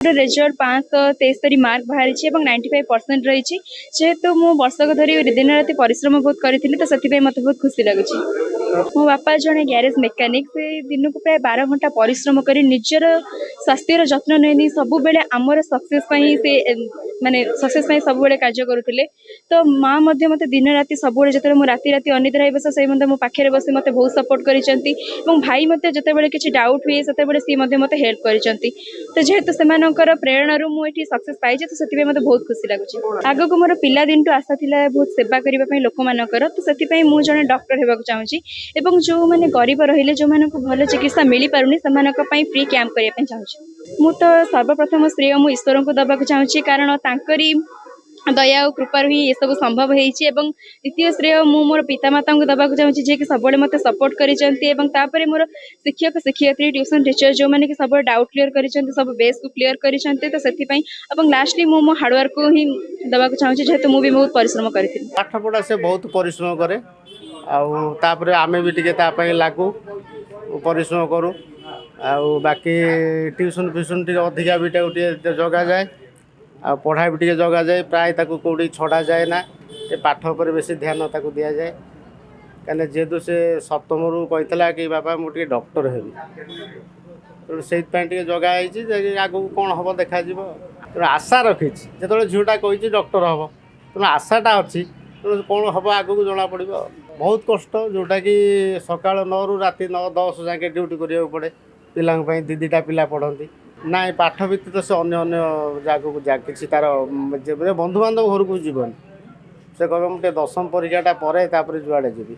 Result 573 mark बाहरी 95% रही जेहेतु मु वर्षक धरी दिन राति परिश्रम बहुत करी तो से मत बहुत खुशी लगुच। मो बापा जड़े ग्यारेज मेकानिक से दिन को प्राय 12 घंटा परिश्रम कर निजर स्वास्थ्यर जत्न नहीं सब बेले आमर सक्सेस से माने सक्सेस सब बेले कार्य करुले तो माँ मत दिन राति सब जो मुझे राति राति अनिद्रा रही बस से मो पाखे बस मत बहुत सपोर्ट कर भाई मत जो किसी डाउट हुए से सी मत हेल्प कर तो जेहेतु से प्रेरणा मुझे सक्सेस पाई तो से मत बहुत खुशी लगुच। आग को मोर पिला दिन टू आशा था बहुत सेवा करने लोक मानकर तो से मुझे जड़े डॉक्टर होगा चाहिए एवं जो मैंने गरीब रहिले जो मानक भल चिकित्सा मिल पारुनी से फ्री कैंप करने चाहिए। मु तो सर्वप्रथम श्रेय मु ईश्वर को दबाक चाहिए कारण तांकरी दया और कृपार ही ये सब संभव होती। द्वितीय श्रेय मु मोर पितामाता को दबाक चाहिए जी कि सब मत सपोर्ट कर मोर शिक्षक शिक्षयित्री ट्यूशन टीचर जो मैंने सब डाउट क्लीयर कर सब बेस को क्लीयर कर तो से लास्टली मु मो हार्डवर्क को ही दबाक चाहिए जेहेतु मुझे बहुत परिश्रम करी पाठ पढ़ा से बहुत परिश्रम करे आउे आमे भी टे लागू परिश्रम करूँ बाकी ट्यूशन फ्यूशन टे अधिका भी जगा जाए आ पढ़ा भी टे जगा जाए प्राय कौटी छड़ा जाए ना पाठ पर बेसी ध्यान ताकू दि जाए कहीं जेहेतु से सप्तम रू कहला कि बाबा मुझे डॉक्टर हेबी तो से जगह आगू कौन हम देखा तेणु आशा रखी जो झीटा कही डॉक्टर हम तेणु आशाटा अच्छी तेणु कौन हम आगू जना पड़ बहुत कष्ट जोटा कि सका 9 रू राति 9-10 जाके ड्यूटी करा पड़े पिलांई दीटा पिला पढ़ती ना पाठ व्यतीत से अन्य जगह किसी तार बंधुबांधव घर को जीवन से कह मुझे 10वीं परीक्षाटा पर जुआड़े जी